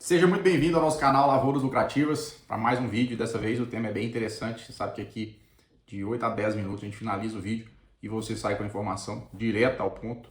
Seja muito bem-vindo ao nosso canal Lavouras Lucrativas para mais um vídeo. Dessa vez o tema é bem interessante. Você sabe que aqui de 8 a 10 minutos a gente finaliza o vídeo e você sai com a informação direta ao ponto.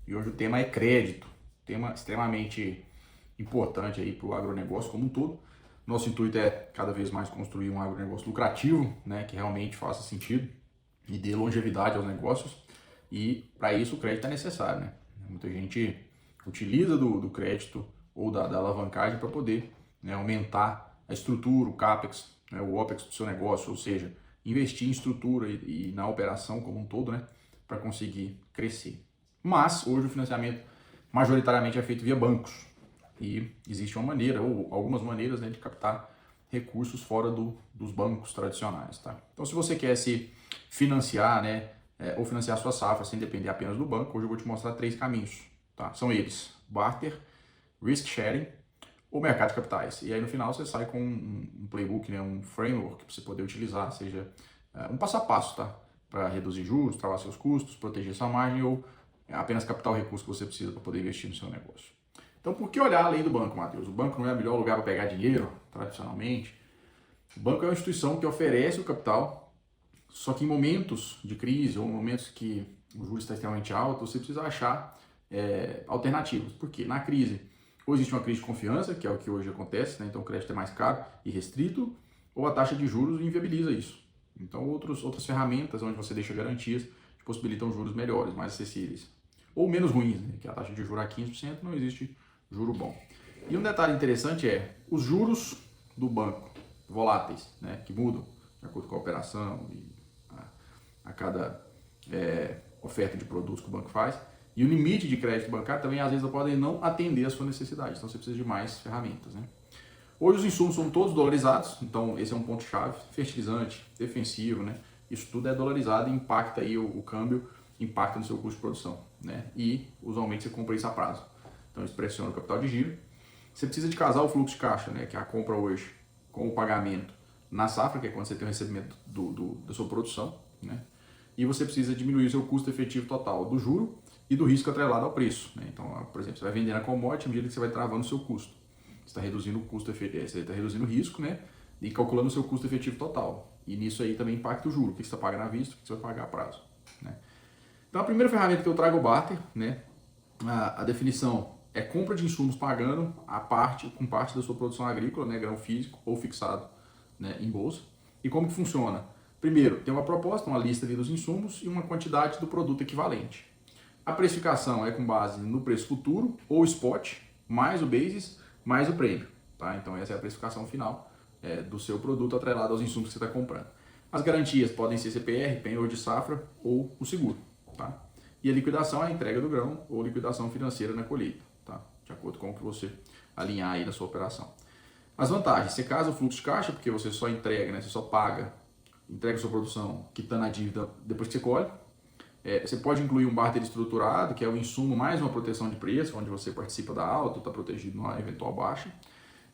E hoje o tema é crédito, tema extremamente importante aí para o agronegócio como um todo. Nosso intuito é cada vez mais construir um agronegócio lucrativo, né, que realmente faça sentido e dê longevidade aos negócios. E para isso o crédito é necessário, né? Muita gente utiliza do crédito ou da alavancagem para poder, né, aumentar a estrutura, o CAPEX, né, o OPEX do seu negócio, ou seja, investir em estrutura e na operação como um todo, né, para conseguir crescer. Mas hoje o financiamento majoritariamente é feito via bancos e existe uma maneira, ou algumas maneiras, né, de captar recursos fora dos bancos tradicionais. Tá? Então se você quer se financiar, né, ou financiar sua safra sem depender apenas do banco, hoje eu vou te mostrar 3 caminhos. Tá? São eles: barter, risk sharing ou mercado de capitais. E aí no final você sai com um playbook, né, um framework para você poder utilizar, seja um passo a passo, tá? Para reduzir juros, travar seus custos, proteger sua margem ou apenas captar o recurso que você precisa para poder investir no seu negócio. Então por que olhar além do banco, Matheus? O banco não é o melhor lugar para pegar dinheiro, tradicionalmente. O banco é uma instituição que oferece o capital, só que em momentos de crise ou momentos que o juros está extremamente alto, você precisa achar alternativas. Porque na crise, ou existe uma crise de confiança, que é o que hoje acontece, né? Então o crédito é mais caro e restrito, ou a taxa de juros inviabiliza isso. Então outras ferramentas onde você deixa garantias que possibilitam juros melhores, mais acessíveis. Ou menos ruins, né? Que a taxa de juros é 15%, não existe juro bom. E um detalhe interessante é, os juros do banco, voláteis, né? Que mudam de acordo com a operação e a cada oferta de produtos que o banco faz, e o limite de crédito bancário também, às vezes, podem não atender a sua necessidade. Então, você precisa de mais ferramentas, né? Hoje, os insumos são todos dolarizados. Então, esse é um ponto-chave. Fertilizante, defensivo, né? Isso tudo é dolarizado e impacta aí o câmbio, impacta no seu custo de produção, né? E, usualmente, você compra isso a prazo. Então, isso pressiona o capital de giro. Você precisa de casar o fluxo de caixa, né? Que é a compra hoje com o pagamento na safra, que é quando você tem o recebimento da sua produção, né? E você precisa diminuir o seu custo efetivo total do juro e do risco atrelado ao preço, né? Então, por exemplo, você vai vender na commodity à medida que você vai travando o seu custo. Você está reduzindo o custo efetivo, você está reduzindo o risco, né? E calculando o seu custo efetivo total. E nisso aí também impacta o juro, o que você está pagando à vista, o que você vai pagar a prazo, né? Então, a primeira ferramenta que eu trago é o barter, né? A definição é compra de insumos pagando com parte da sua produção agrícola, né? Grão físico ou fixado, né? Em bolsa. E como que funciona? Primeiro, tem uma proposta, uma lista ali dos insumos e uma quantidade do produto equivalente. A precificação é com base no preço futuro ou spot, mais o basis, mais o prêmio. Tá? Então essa é a precificação final do seu produto atrelado aos insumos que você está comprando. As garantias podem ser CPR, penhor de safra ou o seguro. Tá? E a liquidação é a entrega do grão ou liquidação financeira na colheita, tá? De acordo com o que você alinhar aí na sua operação. As vantagens: você casa o fluxo de caixa, porque você só entrega, né? Você só entrega a sua produção quitando a dívida depois que você colhe. Você pode incluir um barter estruturado, que é o insumo mais uma proteção de preço, onde você participa da alta, está protegido numa eventual baixa.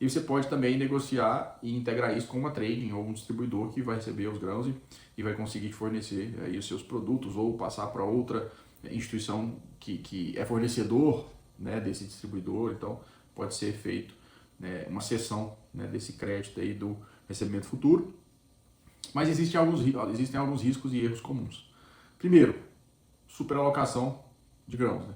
E você pode também negociar e integrar isso com uma trading ou um distribuidor que vai receber os grãos e vai conseguir te fornecer aí os seus produtos ou passar para outra instituição que é fornecedor, né, desse distribuidor. Então pode ser feito, né, uma cessão, né, desse crédito aí do recebimento futuro. Mas existem alguns riscos e erros comuns. Primeiro, superalocação de grãos, né?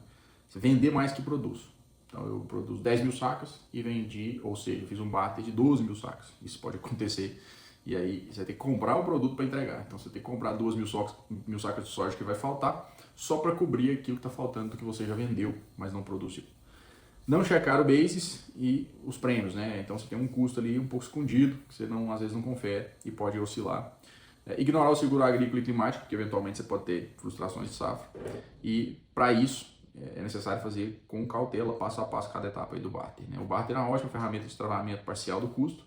Você vender mais que produz. Então eu produzo 10 mil sacas e vendi, ou seja, fiz um barter de 12 mil sacas. Isso pode acontecer. E aí você vai ter que comprar o produto para entregar. Então você tem que comprar 2 mil sacas de soja que vai faltar só para cobrir aquilo que está faltando do que você já vendeu, mas não produziu. Não checar o basis e os prêmios, né? Então você tem um custo ali um pouco escondido, que você às vezes não confere e pode oscilar. Ignorar o seguro agrícola e climático, porque eventualmente você pode ter frustrações de safra. E para isso é necessário fazer com cautela, passo a passo, cada etapa aí do barter, né? O barter é uma ótima ferramenta de travamento parcial do custo,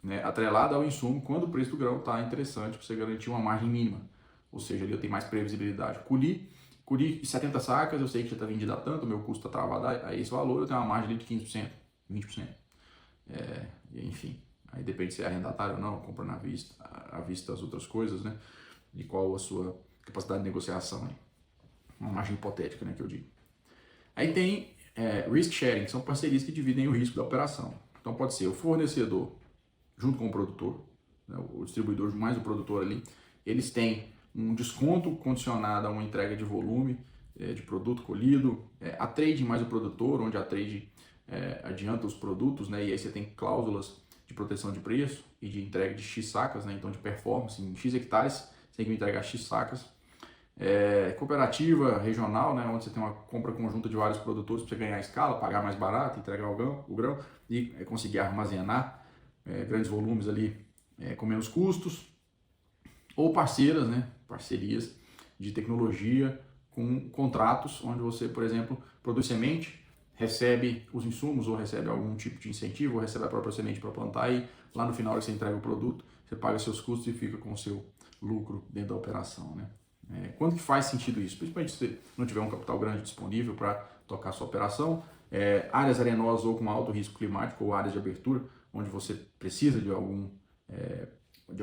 né, atrelada ao insumo quando o preço do grão está interessante para você garantir uma margem mínima. Ou seja, ali eu tenho mais previsibilidade. Colhi 70 sacas, eu sei que já está vendido a tanto, o meu custo está travado a esse valor, eu tenho uma margem ali de 15%, 20%. Enfim, aí depende se é arrendatário ou não, compra à vista as outras coisas, né? E qual a sua capacidade de negociação, né? Uma margem hipotética, né, que eu digo. Aí tem risk sharing, que são parcerias que dividem o risco da operação. Então pode ser o fornecedor junto com o produtor, né, o distribuidor mais o produtor ali, eles têm um desconto condicionado a uma entrega de volume de produto colhido, a trade mais o produtor, onde a trade adianta os produtos, né, e aí você tem cláusulas de proteção de preço e de entrega de X sacas, né, então de performance em X hectares, você tem que entregar X sacas. Cooperativa regional, né, onde você tem uma compra conjunta de vários produtores para você ganhar escala, pagar mais barato, entregar o grão e conseguir armazenar grandes volumes ali com menos custos. Ou parceiras, né, parcerias de tecnologia com contratos onde você, por exemplo, produz semente, recebe os insumos ou recebe algum tipo de incentivo ou recebe a própria semente para plantar e lá no final você entrega o produto, você paga seus custos e fica com o seu lucro dentro da operação, né? Quando que faz sentido isso? Principalmente se você não tiver um capital grande disponível para tocar a sua operação, áreas arenosas ou com alto risco climático ou áreas de abertura, onde você precisa de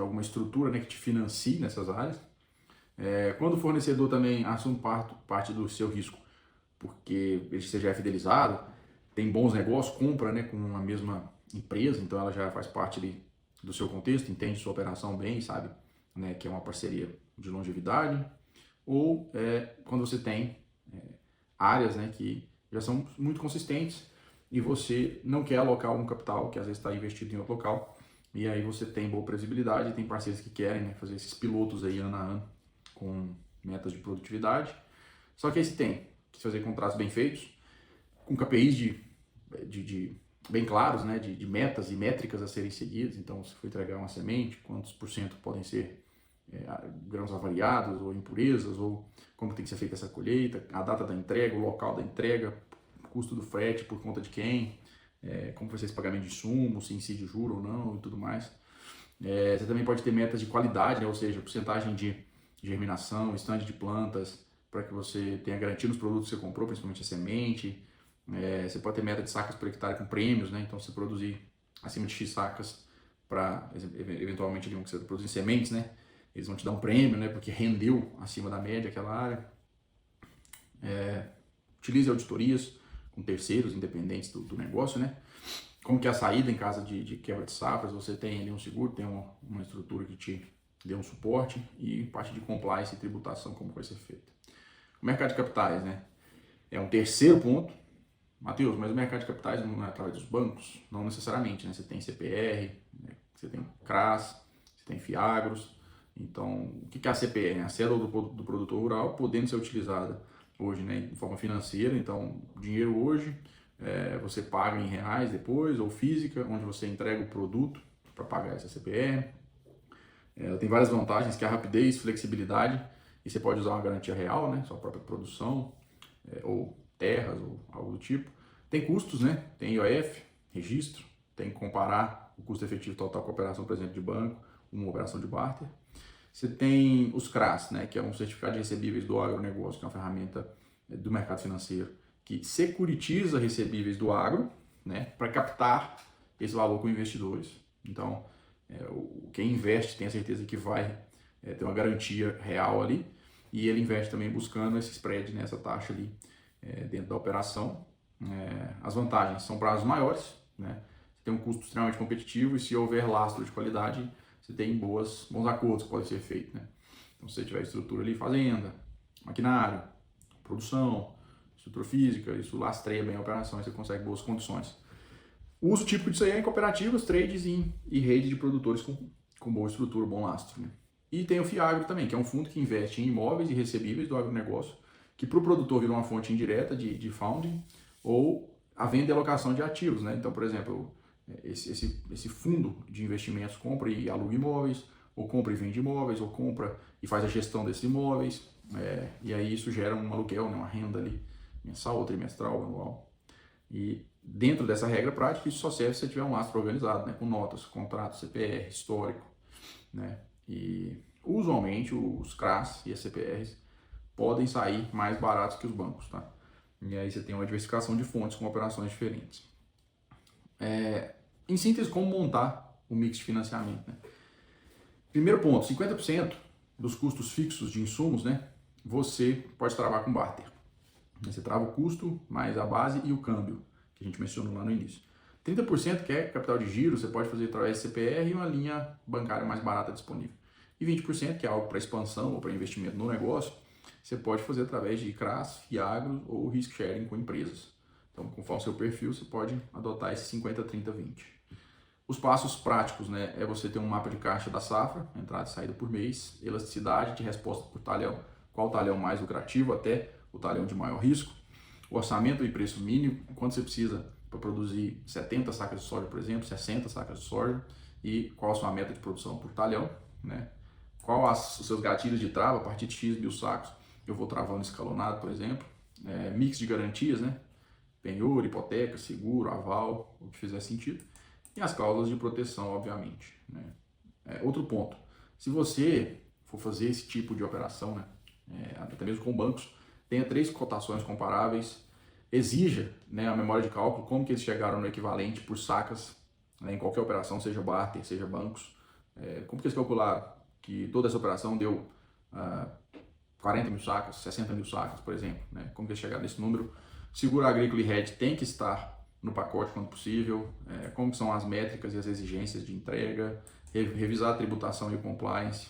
alguma estrutura, né, que te financie nessas áreas. Quando o fornecedor também assume parte do seu risco, porque ele já é fidelizado, tem bons negócios, compra, né, com a mesma empresa, então ela já faz parte ali do seu contexto, entende sua operação bem, sabe, né, que é uma parceria de longevidade. Ou quando você tem áreas, né, que já são muito consistentes e você não quer alocar um capital que às vezes está investido em outro local, e aí você tem boa previsibilidade, tem parceiros que querem, né, fazer esses pilotos aí ano a ano com metas de produtividade. Só que aí você tem que fazer contratos bem feitos, com KPIs bem claros, né, de metas e métricas a serem seguidas. Então, se for entregar uma semente, quantos por cento podem ser grãos avariados ou impurezas, ou como tem que ser feita essa colheita, a data da entrega, o local da entrega, custo do frete por conta de quem, como vai ser esse pagamento de insumos, se incide juro ou não e tudo mais. Você também pode ter metas de qualidade, né, ou seja, porcentagem de germinação, estande de plantas, para que você tenha garantia nos produtos que você comprou, principalmente a semente. Você pode ter meta de sacas por hectare com prêmios, né, então se produzir acima de X sacas para eventualmente ali que você produzir sementes, né, eles vão te dar um prêmio, né, porque rendeu acima da média aquela área. Utilize auditorias com terceiros independentes do negócio, né? Como que é a saída em caso de quebra de safras, você tem ali um seguro, tem uma estrutura que te dê um suporte e parte de compliance e tributação, como vai ser feito. O mercado de capitais, né? É um terceiro ponto. Matheus, mas o mercado de capitais não é através dos bancos? Não necessariamente, né? Você tem CPR, né? Você tem CRAS, você tem FIAGROS. Então, o que é a CPR? A cédula do produtor rural podendo ser utilizada hoje, né, de forma financeira. Então, dinheiro hoje, você paga em reais depois, ou física, onde você entrega o produto para pagar essa CPR. Ela tem várias vantagens, que é a rapidez, flexibilidade, e você pode usar uma garantia real, né, sua própria produção, ou terras, ou algo do tipo. Tem custos, né, tem IOF, registro, tem que comparar o custo efetivo total com a operação, por exemplo, de banco, uma operação de barter. Você tem os CRAS, né, que é um certificado de recebíveis do agronegócio, que é uma ferramenta do mercado financeiro que securitiza recebíveis do agro, né, para captar esse valor com investidores. Então, quem investe tem a certeza que vai ter uma garantia real ali, e ele investe também buscando esse spread, né, essa taxa ali dentro da operação. As vantagens são prazos maiores, né, você tem um custo extremamente competitivo e se houver lastro de qualidade, você tem bons acordos que podem ser feitos, né? Então, se você tiver estrutura ali, fazenda, maquinário, produção, estrutura física, isso lastreia bem a operação e você consegue boas condições. O uso típico disso aí é em cooperativas, trades e rede de produtores com boa estrutura, bom lastro, né? E tem o FIAGRO também, que é um fundo que investe em imóveis e recebíveis do agronegócio, que para o produtor vira uma fonte indireta de funding ou a venda e alocação de ativos, né? Então, por exemplo, esse fundo de investimentos compra e aluga imóveis, ou compra e vende imóveis, ou compra e faz a gestão desses imóveis, e aí isso gera um aluguel, né, uma renda ali mensal, ou trimestral, anual. E dentro dessa regra prática, isso só serve se você tiver um lastro organizado, né, com notas, contrato, CPR, histórico, né, e usualmente os CRAS e as CPRs podem sair mais baratos que os bancos, tá? E aí você tem uma diversificação de fontes com operações diferentes. Em síntese, como montar o mix de financiamento, né? Primeiro ponto, 50% dos custos fixos de insumos, né, você pode travar com barter. Você trava o custo, mais a base e o câmbio, que a gente mencionou lá no início. 30% que é capital de giro, você pode fazer através de CPR e uma linha bancária mais barata disponível. E 20%, que é algo para expansão ou para investimento no negócio, você pode fazer através de CRAS, FIAGRO ou risk sharing com empresas. Então, conforme o seu perfil, você pode adotar esse 50, 30, 20. Os passos práticos, né, é você ter um mapa de caixa da safra, entrada e saída por mês, elasticidade de resposta por talhão, qual talhão mais lucrativo até o talhão de maior risco, o orçamento e preço mínimo, quanto você precisa para produzir 70 sacas de soja, por exemplo, 60 sacas de soja, e qual a sua meta de produção por talhão, né? Qual os seus gatilhos de trava, a partir de X mil sacos, eu vou travando escalonado, por exemplo, mix de garantias, né? Penhor, hipoteca, seguro, aval, o que fizer sentido. E as cláusulas de proteção, obviamente. Né? Outro ponto, se você for fazer esse tipo de operação, né, até mesmo com bancos, tenha 3 cotações comparáveis, exija, né, a memória de cálculo, como que eles chegaram no equivalente por sacas, né, em qualquer operação, seja barter, seja bancos, como que eles calcularam que toda essa operação deu 40 mil sacas, 60 mil sacas, por exemplo, né? Como que eles chegaram nesse número. Seguro agrícola e hedge tem que estar no pacote quando possível, como são as métricas e as exigências de entrega, revisar a tributação e o compliance,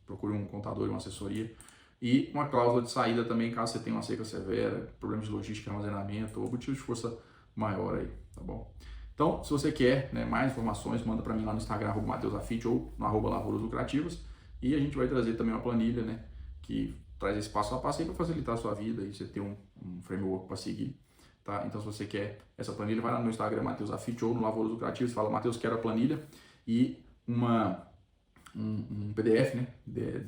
procure um contador e uma assessoria, e uma cláusula de saída também, caso você tenha uma seca severa, problemas de logística, armazenamento ou motivo de força maior aí, tá bom? Então, se você quer, né, mais informações, manda para mim lá no Instagram, @MatheusAfit ou no @Lavouras Lucrativas, e a gente vai trazer também uma planilha, né, que traz esse passo a passo aí para facilitar a sua vida e você ter um framework para seguir. Tá? Então, se você quer essa planilha, vai lá no Instagram, MatheusAfit, ou no Lavouras Lucrativas, fala, Matheus, quero a planilha e um PDF, né,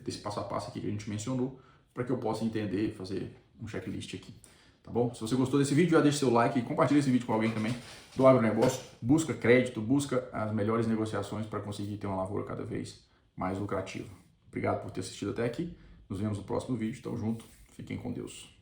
desse passo a passo aqui que a gente mencionou, para que eu possa entender e fazer um checklist aqui. Tá bom? Se você gostou desse vídeo, já deixa seu like e compartilha esse vídeo com alguém também do agronegócio. Busca crédito, busca as melhores negociações para conseguir ter uma lavoura cada vez mais lucrativa. Obrigado por ter assistido até aqui. Nos vemos no próximo vídeo. Tamo junto. Fiquem com Deus.